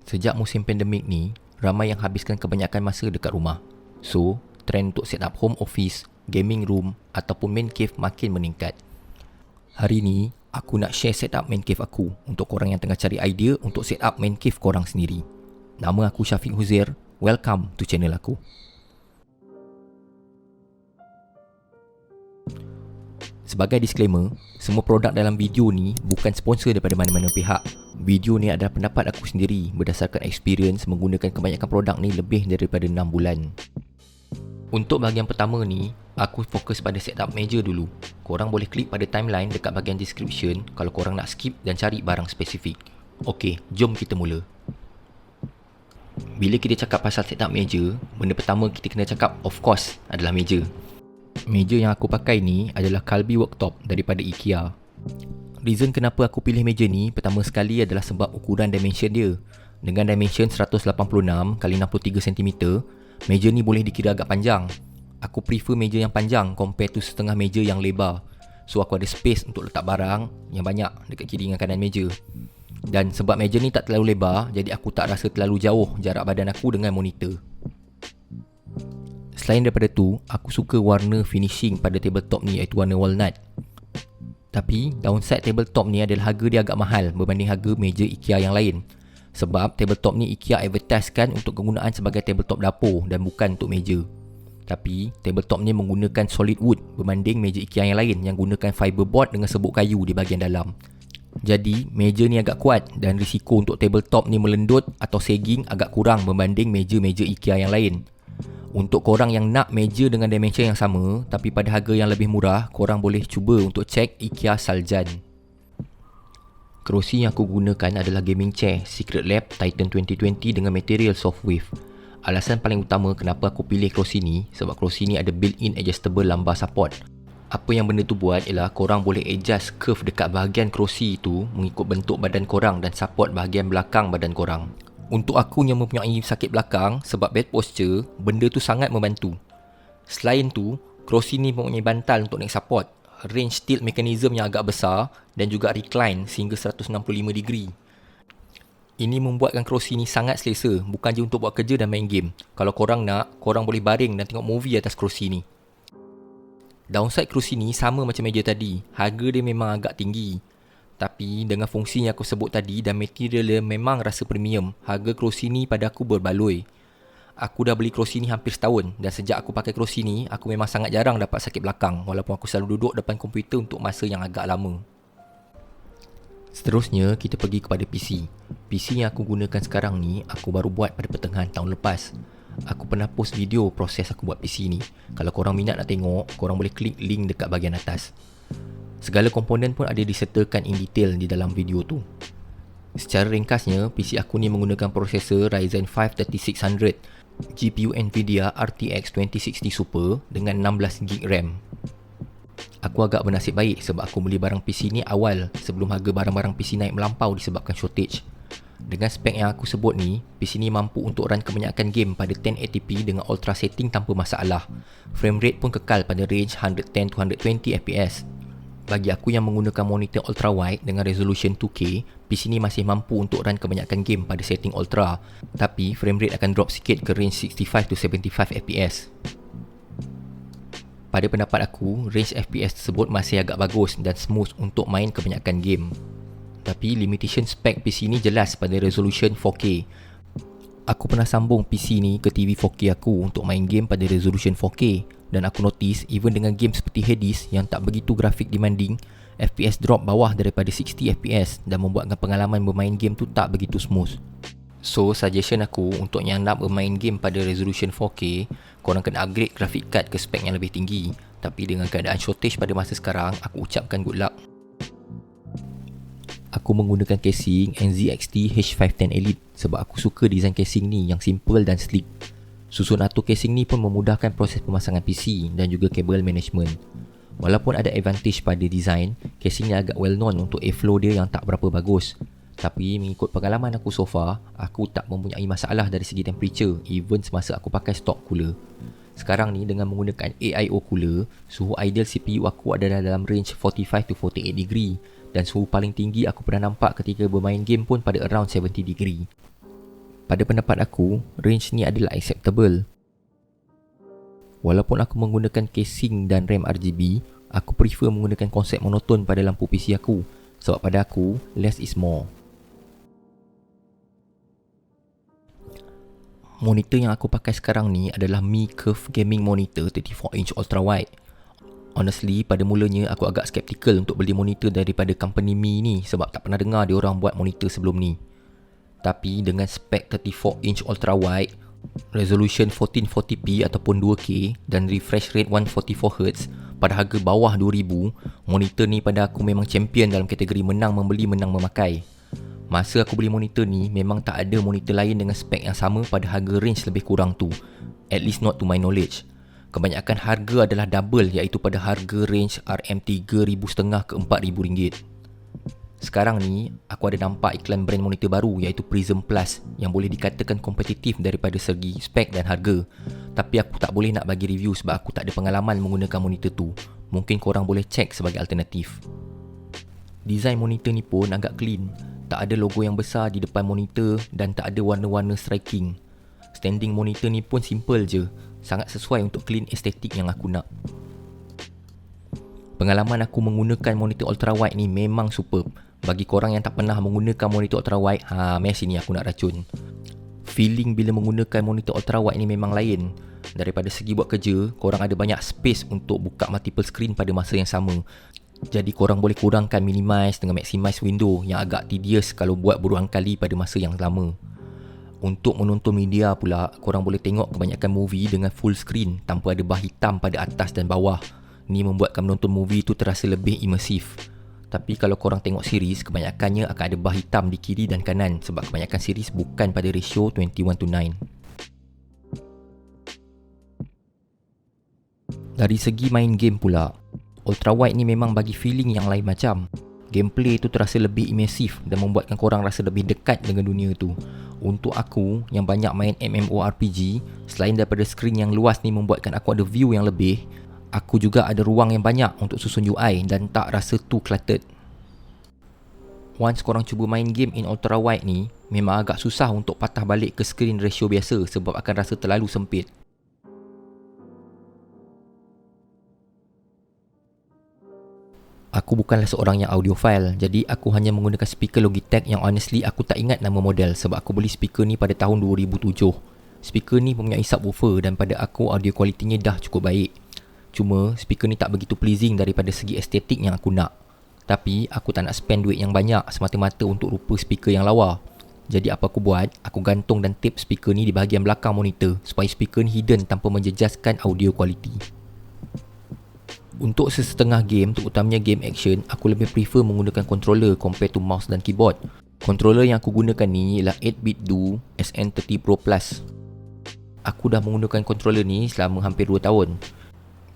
Sejak musim pandemik ni, ramai yang habiskan kebanyakan masa dekat rumah. So, trend untuk set up home office, gaming room ataupun main cave makin meningkat. Hari ni, aku nak share set up main cave aku untuk korang yang tengah cari idea untuk set up main cave korang sendiri. Nama aku Syafiq Huzair. Welcome to channel aku. Sebagai disclaimer, semua produk dalam video ni bukan sponsor daripada mana-mana pihak. Video ni adalah pendapat aku sendiri berdasarkan experience menggunakan kebanyakan produk ni lebih daripada 6 bulan. Untuk bahagian pertama ni, aku fokus pada setup meja dulu. Korang boleh klik pada timeline dekat bahagian description kalau korang nak skip dan cari barang spesifik. Okey, jom kita mula. Bila kita cakap pasal setup meja, benda pertama kita kena cakap of course adalah meja. Meja yang aku pakai ni adalah Calbee Worktop daripada IKEA. Reason kenapa aku pilih meja ni pertama sekali adalah sebab ukuran dimension dia. Dengan dimension 186x63cm, meja ni boleh dikira agak panjang. Aku prefer meja yang panjang compare to setengah meja yang lebar. So aku ada space untuk letak barang yang banyak dekat kiri dan kanan meja. Dan sebab meja ni tak terlalu lebar, jadi aku tak rasa terlalu jauh jarak badan aku dengan monitor. Selain daripada tu, aku suka warna finishing pada tabletop ni iaitu warna walnut. Tapi, downside tabletop ni adalah harga dia agak mahal berbanding harga meja IKEA yang lain. Sebab tabletop ni IKEA advertisekan untuk kegunaan sebagai tabletop dapur dan bukan untuk meja. Tapi, tabletop ni menggunakan solid wood berbanding meja IKEA yang lain yang gunakan fiberboard dengan serbuk kayu di bahagian dalam. Jadi, meja ni agak kuat dan risiko untuk tabletop ni melendut atau sagging agak kurang berbanding meja-meja IKEA yang lain. Untuk korang yang nak meja dengan dimension yang sama tapi pada harga yang lebih murah, korang boleh cuba untuk cek IKEA Saljan. Kerusi yang aku gunakan adalah gaming chair Secret Lab Titan 2020 dengan material soft wave. Alasan paling utama kenapa aku pilih kerusi ni sebab kerusi ni ada built-in adjustable lumbar support. Apa yang benda tu buat ialah korang boleh adjust curve dekat bahagian kerusi itu mengikut bentuk badan korang dan support bahagian belakang badan korang. Untuk aku yang mempunyai sakit belakang sebab bad posture, benda tu sangat membantu. Selain tu, kerusi ni mempunyai bantal untuk naik support, range tilt mechanism yang agak besar dan juga recline sehingga 165 degree. Ini membuatkan kerusi ni sangat selesa, bukan je untuk buat kerja dan main game. Kalau korang nak, korang boleh baring dan tengok movie atas kerusi ni. Downside kerusi ni sama macam meja tadi, harga dia memang agak tinggi. Tapi dengan fungsi yang aku sebut tadi dan material dia memang rasa premium, harga kerusi ni pada aku berbaloi. Aku dah beli kerusi ni hampir setahun dan sejak aku pakai kerusi ni, aku memang sangat jarang dapat sakit belakang walaupun aku selalu duduk depan komputer untuk masa yang agak lama. Seterusnya, kita pergi kepada PC. PC yang aku gunakan sekarang ni, aku baru buat pada pertengahan tahun lepas. Aku pernah post video proses aku buat PC ni. Kalau korang minat nak tengok, korang boleh klik link dekat bahagian atas. Segala komponen pun ada disertakan in detail di dalam video tu. Secara ringkasnya, PC aku ni menggunakan prosesor Ryzen 5 3600, GPU Nvidia RTX 2060 Super dengan 16GB RAM. Aku agak bernasib baik sebab aku beli barang PC ni awal sebelum harga barang-barang PC naik melampau disebabkan shortage. Dengan spek yang aku sebut ni, PC ni mampu untuk run kebanyakan game pada 1080p dengan ultra setting tanpa masalah. Frame rate pun kekal pada range 110-120fps. Bagi aku yang menggunakan monitor ultra wide dengan resolution 2K, PC ni masih mampu untuk run kebanyakan game pada setting ultra, tapi frame rate akan drop sikit ke range 65-75fps. Pada pendapat aku, range FPS tersebut masih agak bagus dan smooth untuk main kebanyakan game. Tapi limitation spek PC ni jelas pada resolution 4K. Aku pernah sambung PC ni ke TV 4K aku untuk main game pada resolution 4K. Dan aku notice even dengan game seperti Hades yang tak begitu grafik demanding, FPS drop bawah daripada 60fps dan membuatkan pengalaman bermain game tu tak begitu smooth. So suggestion aku untuk yang nak bermain game pada resolution 4K, korang kena upgrade graphic card ke spek yang lebih tinggi. Tapi dengan keadaan shortage pada masa sekarang, aku ucapkan good luck. Aku menggunakan casing NZXT H510 Elite sebab aku suka design casing ni yang simple dan sleek. Susun atur casing ni pun memudahkan proses pemasangan PC dan juga kabel management. Walaupun ada advantage pada design, casing ni agak well known untuk airflow dia yang tak berapa bagus. Tapi mengikut pengalaman aku so far, aku tak mempunyai masalah dari segi temperature even semasa aku pakai stock cooler. Sekarang ni dengan menggunakan AIO cooler, suhu ideal CPU aku adalah dalam range 45 to 48 degree dan suhu paling tinggi aku pernah nampak ketika bermain game pun pada around 70 degree. Pada pendapat aku, range ni adalah acceptable. Walaupun aku menggunakan casing dan RAM RGB, aku prefer menggunakan konsep monoton pada lampu PC aku. Sebab pada aku, less is more. Monitor yang aku pakai sekarang ni adalah Mi Curve Gaming Monitor 34-inch ultra wide. Honestly, pada mulanya aku agak skeptical untuk beli monitor daripada company Mi ni sebab tak pernah dengar dia orang buat monitor sebelum ni. Tapi dengan spek 34-inch ultra wide, resolution 1440p ataupun 2K dan refresh rate 144Hz pada harga bawah 2000, monitor ni pada aku memang champion dalam kategori menang membeli menang memakai. Masa aku beli monitor ni, memang tak ada monitor lain dengan spek yang sama pada harga range lebih kurang tu. At least not to my knowledge. Kebanyakan harga adalah double, iaitu pada harga range RM3,500 ke RM4,000. Sekarang ni, aku ada nampak iklan brand monitor baru iaitu Prism Plus yang boleh dikatakan kompetitif daripada segi spek dan harga. Tapi aku tak boleh nak bagi review sebab aku tak ada pengalaman menggunakan monitor tu. Mungkin korang boleh check sebagai alternatif. Design monitor ni pun agak clean. Tak ada logo yang besar di depan monitor dan tak ada warna-warna striking. Standing monitor ni pun simple je. Sangat sesuai untuk clean estetik yang aku nak. Pengalaman aku menggunakan monitor ultrawide ni memang superb. Bagi korang yang tak pernah menggunakan monitor ultrawide, mari sini aku nak racun. Feeling bila menggunakan monitor ultrawide ni memang lain. Daripada segi buat kerja, korang ada banyak space untuk buka multiple screen pada masa yang sama. Jadi korang boleh kurangkan minimize dengan maximize window yang agak tedious kalau buat berulang kali pada masa yang lama. Untuk menonton media pula, korang boleh tengok kebanyakan movie dengan full screen tanpa ada bar hitam pada atas dan bawah. Ni membuatkan menonton movie tu terasa lebih imersif. Tapi kalau korang tengok series, kebanyakannya akan ada bar hitam di kiri dan kanan sebab kebanyakan series bukan pada ratio 21:9. Dari segi main game pula, ultrawide ni memang bagi feeling yang lain macam. Gameplay tu terasa lebih imersif dan membuatkan korang rasa lebih dekat dengan dunia tu. Untuk aku yang banyak main MMORPG, selain daripada skrin yang luas ni membuatkan aku ada view yang lebih, aku juga ada ruang yang banyak untuk susun UI dan tak rasa too cluttered. Once korang cuba main game in ultrawide ni, memang agak susah untuk patah balik ke skrin ratio biasa sebab akan rasa terlalu sempit. Aku bukanlah seorang yang audiophile, jadi aku hanya menggunakan speaker Logitech yang honestly aku tak ingat nama model sebab aku beli speaker ni pada tahun 2007. Speaker ni mempunyai subwoofer dan pada aku audio kualitinya dah cukup baik. Cuma speaker ni tak begitu pleasing daripada segi estetik yang aku nak. Tapi aku tak nak spend duit yang banyak semata-mata untuk rupa speaker yang lawa. Jadi apa aku buat? Aku gantung dan tape speaker ni di bahagian belakang monitor supaya speaker ni hidden tanpa menjejaskan audio kualiti. Untuk sesetengah game, terutamanya game action, aku lebih prefer menggunakan controller compare to mouse dan keyboard. Controller yang aku gunakan ni ialah 8-bit Do SN30 Pro Plus. Aku dah menggunakan controller ni selama hampir 2 tahun.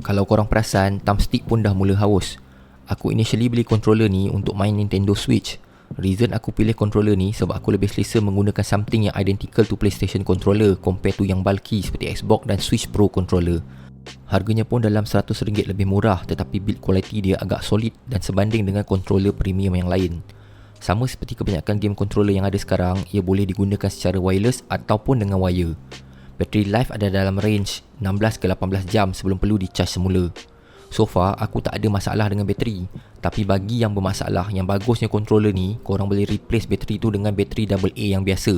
Kalau korang perasan, thumbstick pun dah mula haus. Aku initially beli controller ni untuk main Nintendo Switch. Reason aku pilih controller ni sebab aku lebih selesa menggunakan something yang identical to PlayStation controller compare to yang bulky seperti Xbox dan Switch Pro controller. Harganya pun dalam RM100 lebih murah, tetapi build quality dia agak solid dan sebanding dengan controller premium yang lain. Sama seperti kebanyakan game controller yang ada sekarang, ia boleh digunakan secara wireless ataupun dengan wire. Battery life ada dalam range 16 ke 18 jam sebelum perlu di-charge semula. So far, aku tak ada masalah dengan bateri. Tapi bagi yang bermasalah, yang bagusnya controller ni, korang boleh replace bateri tu dengan bateri AA yang biasa.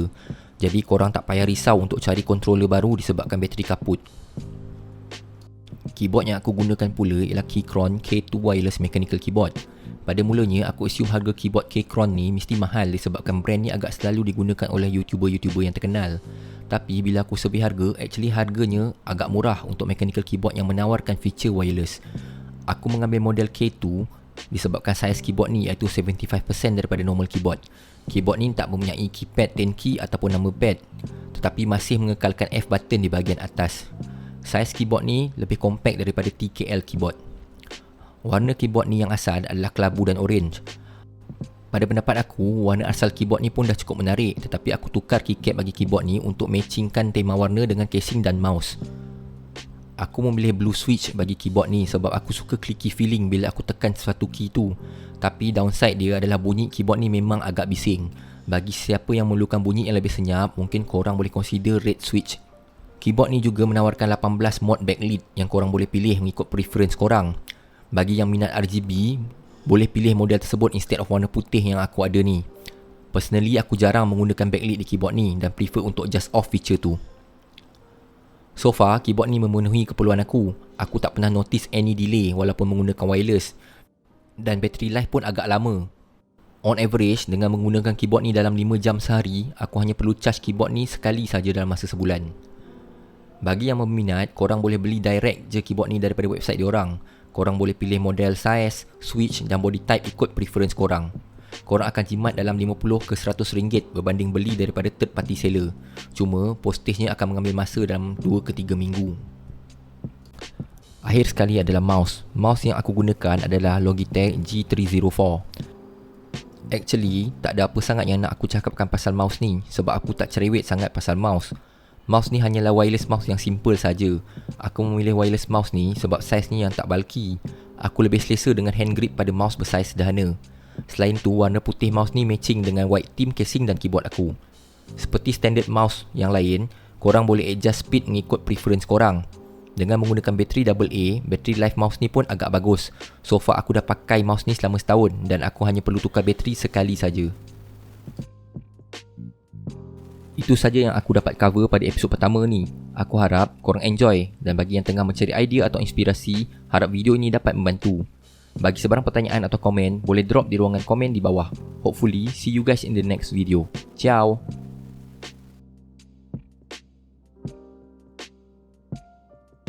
Jadi korang tak payah risau untuk cari controller baru disebabkan bateri kaput. Keyboard yang aku gunakan pula ialah Keychron K2 Wireless Mechanical Keyboard. Pada mulanya, aku assume harga keyboard Keychron ni mesti mahal disebabkan brand ni agak selalu digunakan oleh YouTuber-YouTuber yang terkenal. Tapi bila aku survey harga, actually harganya agak murah untuk mechanical keyboard yang menawarkan feature wireless. Aku mengambil model K2 disebabkan saiz keyboard ni iaitu 75% daripada normal keyboard. Keyboard ni tak mempunyai keypad 10 key ataupun number pad, tetapi masih mengekalkan F button di bahagian atas. Saiz keyboard ni lebih compact daripada TKL keyboard. Warna keyboard ni yang asal adalah kelabu dan orange. Pada pendapat aku, warna asal keyboard ni pun dah cukup menarik, tetapi aku tukar keycap bagi keyboard ni untuk matchingkan tema warna dengan casing dan mouse. Aku memilih blue switch bagi keyboard ni sebab aku suka clicky feeling bila aku tekan sesuatu key tu. Tapi downside dia adalah bunyi keyboard ni memang agak bising. Bagi siapa yang memerlukan bunyi yang lebih senyap, mungkin korang boleh consider Red Switch. Keyboard ni juga menawarkan 18 mode backlit yang korang boleh pilih mengikut preference korang. Bagi yang minat RGB, boleh pilih model tersebut instead of warna putih yang aku ada ni. Personally, aku jarang menggunakan backlit di keyboard ni dan prefer untuk just off feature tu. So far, keyboard ni memenuhi keperluan aku. Aku tak pernah notice any delay walaupun menggunakan wireless. Dan battery life pun agak lama. On average, dengan menggunakan keyboard ni dalam 5 jam sehari, aku hanya perlu charge keyboard ni sekali saja dalam masa sebulan. Bagi yang berminat, korang boleh beli direct je keyboard ni daripada website diorang. Korang boleh pilih model size, switch dan body type ikut preference korang. Korang akan jimat dalam 50 ke 100 ringgit berbanding beli daripada third party seller. Cuma, postage-nya akan mengambil masa dalam 2 ke 3 minggu. Akhir sekali adalah mouse. Mouse yang aku gunakan adalah Logitech G304. Actually, tak ada apa sangat yang nak aku cakapkan pasal mouse ni sebab aku tak cerewet sangat pasal mouse. Mouse ni hanyalah wireless mouse yang simple saja. Aku memilih wireless mouse ni sebab saiz ni yang tak bulky. Aku lebih selesa dengan hand grip pada mouse bersaiz sederhana. Selain tu, warna putih mouse ni matching dengan white theme casing dan keyboard aku. Seperti standard mouse yang lain, korang boleh adjust speed mengikut preference korang. Dengan menggunakan bateri AA, bateri life mouse ni pun agak bagus. So far aku dah pakai mouse ni selama setahun dan aku hanya perlu tukar bateri sekali saja. Itu saja yang aku dapat cover pada episod pertama ni. Aku harap korang enjoy dan bagi yang tengah mencari idea atau inspirasi, harap video ini dapat membantu. Bagi sebarang pertanyaan atau komen, boleh drop di ruangan komen di bawah. Hopefully, see you guys in the next video. Ciao!